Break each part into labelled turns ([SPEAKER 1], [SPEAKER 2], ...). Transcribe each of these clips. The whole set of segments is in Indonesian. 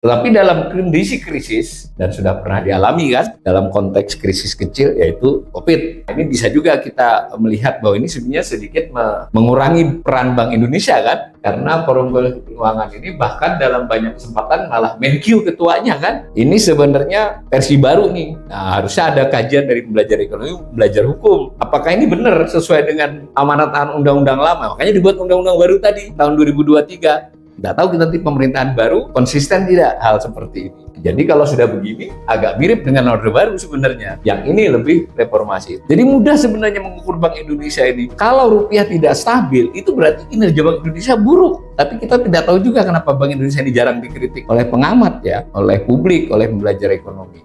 [SPEAKER 1] Tetapi dalam kondisi krisis, dan sudah pernah dialami kan, dalam konteks krisis kecil yaitu COVID. Ini bisa juga kita melihat bahwa ini sebenarnya sedikit mengurangi peran Bank Indonesia kan, karena Forum Keuangan ini bahkan dalam banyak kesempatan malah Menkyu ketuanya kan. Ini sebenarnya versi baru nih. Nah, harusnya ada kajian dari pembelajar ekonomi, belajar hukum. Apakah ini benar sesuai dengan amanat undang-undang lama? Makanya dibuat undang-undang baru tadi, tahun 2023. Nggak tahu nanti pemerintahan baru konsisten tidak hal seperti ini. Jadi kalau sudah begini, agak mirip dengan Orde Baru sebenarnya. Yang ini lebih reformasi. Jadi mudah sebenarnya mengukur Bank Indonesia ini. Kalau rupiah tidak stabil, itu berarti kinerja Bank Indonesia buruk. Tapi kita tidak tahu juga kenapa Bank Indonesia ini jarang dikritik oleh pengamat ya, oleh publik, oleh pembelajar ekonomi.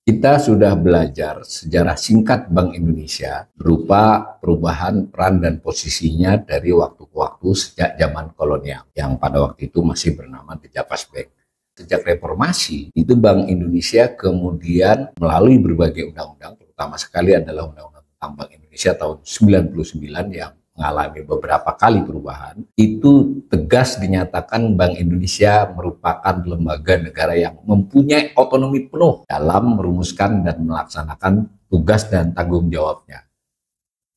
[SPEAKER 1] Kita sudah belajar sejarah singkat Bank Indonesia berupa perubahan peran dan posisinya dari waktu ke waktu sejak zaman kolonial yang pada waktu itu masih bernama The Javas Bank. Sejak reformasi, itu Bank Indonesia kemudian melalui berbagai undang-undang, terutama sekali adalah Undang-Undang tentang Bank Indonesia tahun 99 yang mengalami beberapa kali perubahan, itu tegas dinyatakan Bank Indonesia merupakan lembaga negara yang mempunyai otonomi penuh dalam merumuskan dan melaksanakan tugas dan tanggung jawabnya.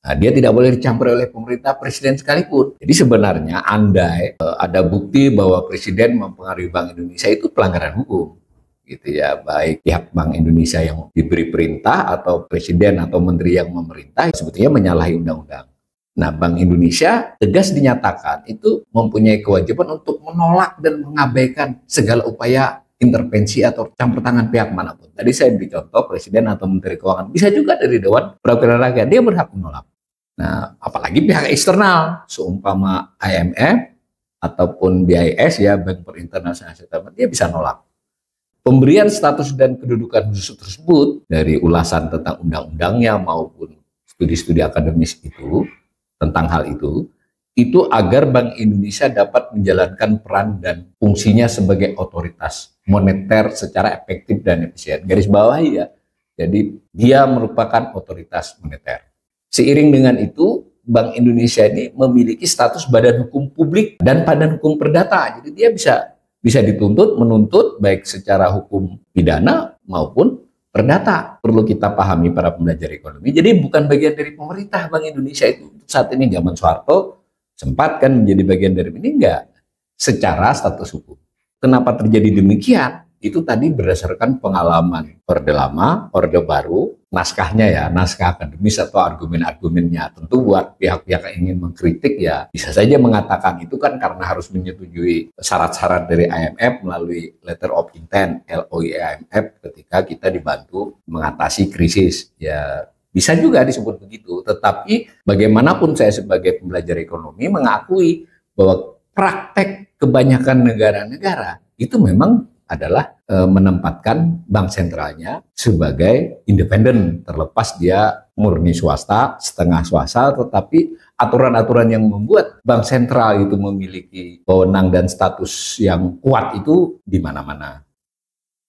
[SPEAKER 1] Nah, dia tidak boleh dicampur oleh pemerintah, presiden sekalipun. Jadi sebenarnya andai ada bukti bahwa presiden mempengaruhi Bank Indonesia, itu pelanggaran hukum. Gitu ya, baik pihak Bank Indonesia yang diberi perintah atau presiden atau menteri yang memerintah, sebetulnya menyalahi undang-undang. Nah, Bank Indonesia tegas dinyatakan itu mempunyai kewajiban untuk menolak dan mengabaikan segala upaya intervensi atau campur tangan pihak manapun. Tadi saya beri contoh presiden atau menteri keuangan, bisa juga dari Dewan Perwakilan Rakyat, dia berhak menolak. Nah, apalagi pihak eksternal, seumpama IMF ataupun BIS ya, Bank for International Settlement, dia bisa nolak. Pemberian status dan kedudukan khusus tersebut dari ulasan tentang undang-undangnya maupun studi-studi akademis itu tentang hal itu agar Bank Indonesia dapat menjalankan peran dan fungsinya sebagai otoritas moneter secara efektif dan efisien. Garis bawahi ya, jadi dia merupakan otoritas moneter. Seiring dengan itu, Bank Indonesia ini memiliki status badan hukum publik dan badan hukum perdata. Jadi dia bisa dituntut, menuntut baik secara hukum pidana maupun perdata. Perlu kita pahami para pembelajar ekonomi. Jadi bukan bagian dari pemerintah Bank Indonesia itu. Saat ini zaman Soeharto sempat kan menjadi bagian dari ini, enggak. Secara status hukum. Kenapa terjadi demikian? Itu tadi berdasarkan pengalaman Orde Lama, Orde Baru, naskahnya ya, naskah akademis atau argumen-argumennya. Tentu buat pihak-pihak yang ingin mengkritik ya, bisa saja mengatakan itu kan karena harus menyetujui syarat-syarat dari IMF melalui Letter of Intent, LOI IMF, ketika kita dibantu mengatasi krisis. Ya, bisa juga disebut begitu. Tetapi bagaimanapun saya sebagai pembelajar ekonomi mengakui bahwa praktek kebanyakan negara-negara itu memang adalah menempatkan bank sentralnya sebagai independen, terlepas dia murni swasta, setengah swasta, tetapi aturan-aturan yang membuat bank sentral itu memiliki wewenang dan status yang kuat itu di mana-mana.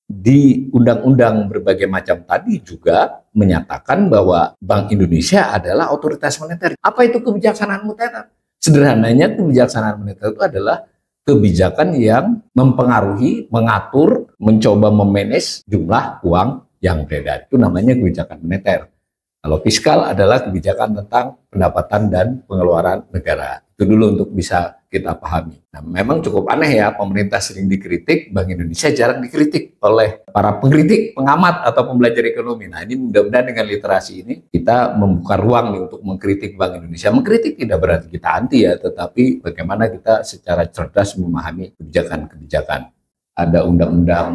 [SPEAKER 1] Di undang-undang berbagai macam tadi juga menyatakan bahwa Bank Indonesia adalah otoritas moneter. Apa itu kebijaksanaan moneter? Sederhananya, kebijaksanaan moneter itu adalah kebijakan yang mempengaruhi, mengatur, mencoba memanage jumlah uang yang beredar. Itu namanya kebijakan moneter. Kalau fiskal adalah kebijakan tentang pendapatan dan pengeluaran negara. Itu dulu untuk bisa kita pahami. Nah, memang cukup aneh ya, pemerintah sering dikritik, Bank Indonesia jarang dikritik oleh para pengkritik, pengamat, atau pembelajar ekonomi. Nah, ini mudah-mudahan dengan literasi ini kita membuka ruang nih untuk mengkritik Bank Indonesia. Mengkritik tidak berarti kita anti ya, tetapi bagaimana kita secara cerdas memahami kebijakan-kebijakan. Ada Undang-Undang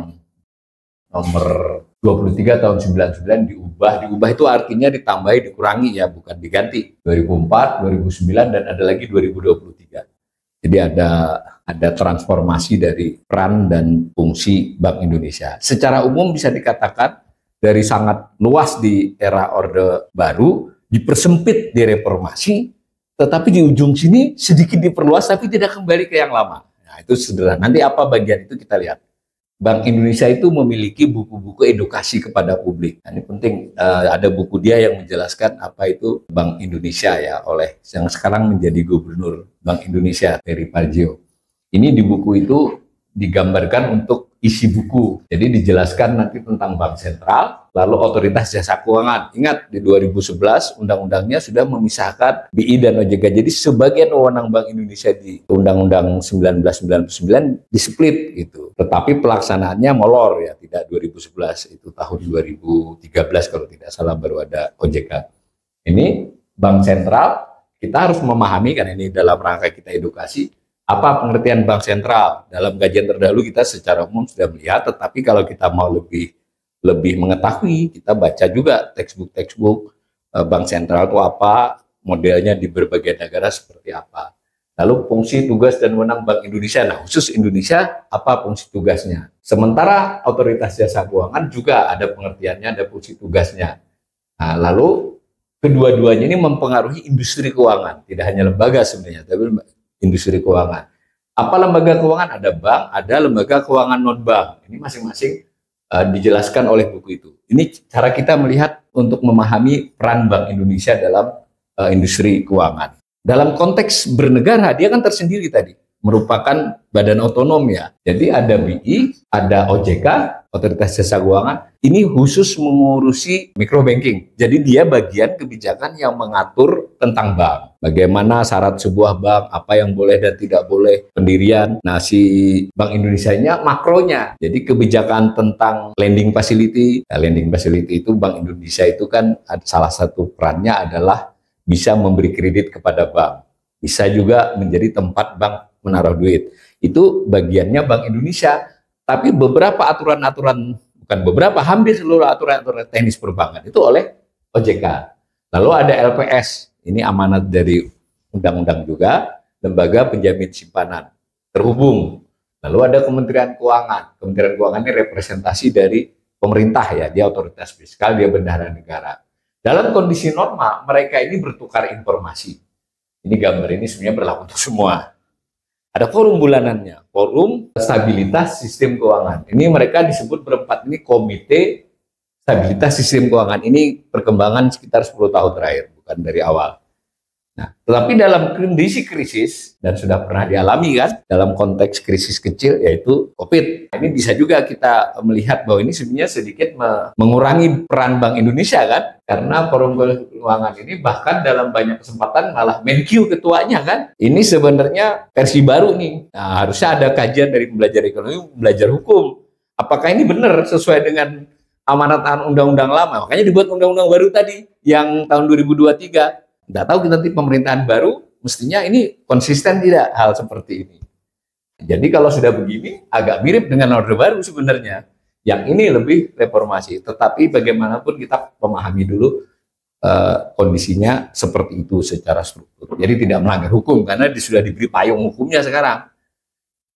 [SPEAKER 1] nomor 23 tahun 99 diubah itu artinya ditambahi, dikurangi ya, bukan diganti. 2004, 2009 dan ada lagi 2023. Jadi ada transformasi dari peran dan fungsi Bank Indonesia. Secara umum bisa dikatakan dari sangat luas di era Orde Baru dipersempit di reformasi, tetapi di ujung sini sedikit diperluas tapi tidak kembali ke yang lama. Nah, itu sederhana. Nanti apa bagian itu kita lihat. Bank Indonesia itu memiliki buku-buku edukasi kepada publik. Nah, ini penting, ada buku dia yang menjelaskan apa itu Bank Indonesia ya, oleh yang sekarang menjadi Gubernur Bank Indonesia, Peri Warjio. Ini di buku itu digambarkan untuk isi buku. Jadi dijelaskan nanti tentang Bank Sentral, lalu Otoritas Jasa Keuangan. Ingat, di 2011 undang-undangnya sudah memisahkan BI dan OJK. Jadi sebagian wewenang Bank Indonesia di Undang-Undang 1999 displit gitu. Tetapi pelaksanaannya molor ya, tidak 2011, itu tahun 2013 kalau tidak salah baru ada OJK. Ini Bank Sentral, kita harus memahami, kan ini dalam rangka kita edukasi, apa pengertian bank sentral. Dalam kajian terdahulu kita secara umum sudah melihat, tetapi kalau kita mau lebih mengetahui, kita baca juga textbook bank sentral itu apa, modelnya di berbagai negara seperti apa. Lalu fungsi, tugas, dan wewenang Bank Indonesia. Nah, khusus Indonesia, apa fungsi tugasnya? Sementara Otoritas Jasa Keuangan juga ada pengertiannya, ada fungsi tugasnya. Nah, lalu kedua-duanya ini mempengaruhi industri keuangan, tidak hanya lembaga sebenarnya, tapi industri keuangan. Apa lembaga keuangan? Ada bank, ada lembaga keuangan non-bank. Ini masing-masing dijelaskan oleh buku itu. Ini cara kita melihat untuk memahami peran Bank Indonesia dalam industri keuangan. Dalam konteks bernegara, dia kan tersendiri tadi, merupakan badan otonom ya. Jadi ada BI, ada OJK, Otoritas Jasa Keuangan, ini khusus mengurusi microbanking. Jadi dia bagian kebijakan yang mengatur tentang bank. Bagaimana syarat sebuah bank, apa yang boleh dan tidak boleh, pendirian. Nah, si Bank Indonesia-nya makronya. Jadi kebijakan tentang lending facility. Nah, lending facility itu Bank Indonesia itu kan salah satu perannya adalah bisa memberi kredit kepada bank. Bisa juga menjadi tempat bank menaruh duit. Itu bagiannya Bank Indonesia. Tapi beberapa aturan-aturan, bukan beberapa, hampir seluruh aturan-aturan teknis perbankan itu oleh OJK. Lalu ada LPS, ini amanat dari undang-undang juga, Lembaga Penjamin Simpanan, terhubung. Lalu ada Kementerian Keuangan. Kementerian Keuangan ini representasi dari pemerintah ya, dia otoritas fiskal, dia bendahara negara. Dalam kondisi normal, mereka ini bertukar informasi. Ini gambar ini sebenarnya berlaku untuk semua. Ada forum bulanannya, forum stabilitas sistem keuangan. Ini mereka disebut berempat ini Komite Stabilitas Sistem Keuangan. Ini perkembangan sekitar 10 tahun terakhir, bukan dari awal. Nah, tetapi dalam kondisi krisis, dan sudah pernah dialami kan, dalam konteks krisis kecil yaitu COVID. Ini bisa juga kita melihat bahwa ini sebenarnya sedikit mengurangi peran Bank Indonesia kan, karena forum keuangan ini bahkan dalam banyak kesempatan malah Menkyu ketuanya kan. Ini sebenarnya versi baru nih. Nah, harusnya ada kajian dari pembelajar ekonomi, belajar hukum. Apakah ini benar sesuai dengan amanat undang-undang lama? Makanya dibuat undang-undang baru tadi yang tahun 2023. Nggak tahu nanti pemerintahan baru mestinya ini konsisten tidak hal seperti ini. Jadi kalau sudah begini agak mirip dengan Orde Baru sebenarnya. Yang ini lebih reformasi. Tetapi bagaimanapun kita memahami dulu kondisinya seperti itu secara struktur. Jadi tidak melanggar hukum karena sudah diberi payung hukumnya sekarang.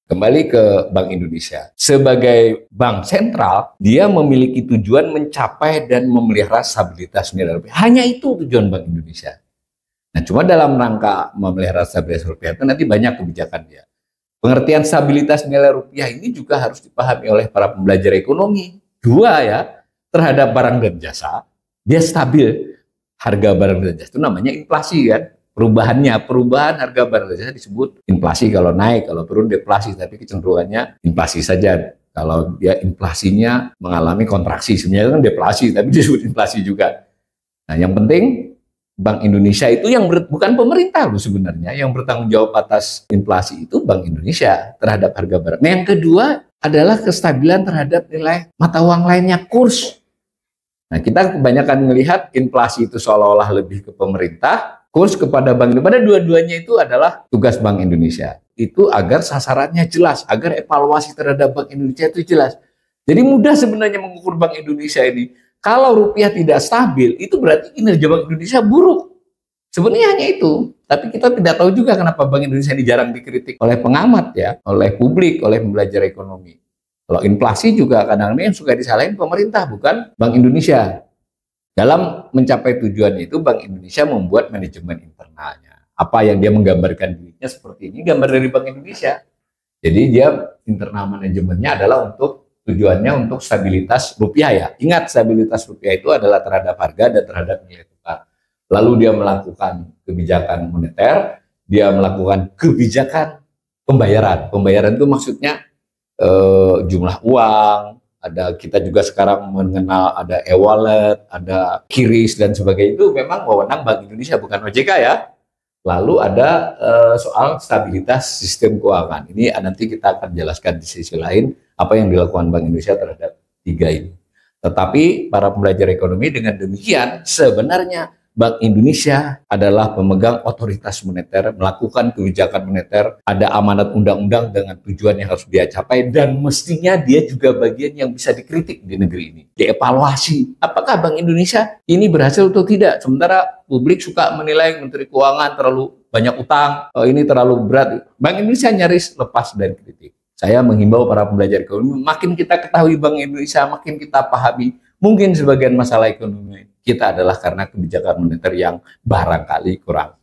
[SPEAKER 1] Kembali ke Bank Indonesia. Sebagai bank sentral, dia memiliki tujuan mencapai dan memelihara stabilitas nilai rupiah. Hanya itu tujuan Bank Indonesia. Nah, cuma dalam rangka memelihara stabilitas rupiah itu nanti banyak kebijakan dia. Pengertian stabilitas nilai rupiah ini juga harus dipahami oleh para pembelajar ekonomi. Dua ya, terhadap barang dan jasa, dia stabil. Harga barang dan jasa itu namanya inflasi kan. Perubahan harga barang dan jasa disebut inflasi kalau naik, kalau turun deflasi, tapi kecenderungannya inflasi saja. Kalau dia inflasinya mengalami kontraksi, sebenarnya kan deflasi, tapi disebut inflasi juga. Nah, yang penting Bank Indonesia itu yang bukan pemerintah loh sebenarnya, yang bertanggung jawab atas inflasi itu Bank Indonesia terhadap harga barang. Nah, yang kedua adalah kestabilan terhadap nilai mata uang lainnya, kurs. Nah, kita kebanyakan melihat inflasi itu seolah-olah lebih ke pemerintah, kurs kepada bank. Pada dua-duanya itu adalah tugas Bank Indonesia. Itu agar sasarannya jelas, agar evaluasi terhadap Bank Indonesia itu jelas. Jadi mudah sebenarnya mengukur Bank Indonesia ini. Kalau rupiah tidak stabil, itu berarti kinerja Bank Indonesia buruk. Sebenarnya hanya itu. Tapi kita tidak tahu juga kenapa Bank Indonesia ini jarang dikritik oleh pengamat ya, oleh publik, oleh pembelajar ekonomi. Kalau inflasi juga kadang-kadang yang suka disalahin pemerintah, bukan Bank Indonesia. Dalam mencapai tujuan itu, Bank Indonesia membuat manajemen internalnya. Apa yang dia menggambarkan dirinya seperti ini, gambar dari Bank Indonesia. Jadi dia internal manajemennya adalah untuk tujuannya untuk stabilitas rupiah ya. Ingat, stabilitas rupiah itu adalah terhadap harga dan terhadap nilai tukar. Lalu dia melakukan kebijakan moneter, dia melakukan kebijakan pembayaran. Pembayaran itu maksudnya jumlah uang, ada kita juga sekarang mengenal ada e-wallet, ada QRIS dan sebagainya, itu memang wewenang Bank Indonesia bukan OJK ya. Lalu ada soal stabilitas sistem keuangan. Ini nanti kita akan jelaskan di sisi lain apa yang dilakukan Bank Indonesia terhadap tiga ini. Tetapi para pembelajar ekonomi, dengan demikian sebenarnya Bank Indonesia adalah pemegang otoritas moneter, melakukan kebijakan moneter, ada amanat undang-undang dengan tujuan yang harus dia capai, dan mestinya dia juga bagian yang bisa dikritik di negeri ini, dievaluasi. Apakah Bank Indonesia ini berhasil atau tidak? Sementara publik suka menilai Menteri Keuangan terlalu banyak utang, ini terlalu berat. Bank Indonesia nyaris lepas dari kritik. Saya menghimbau para pembelajar ekonomi, makin kita ketahui Bank Indonesia, makin kita pahami, mungkin sebagian masalah ekonomi kita adalah karena kebijakan moneter yang barangkali kurang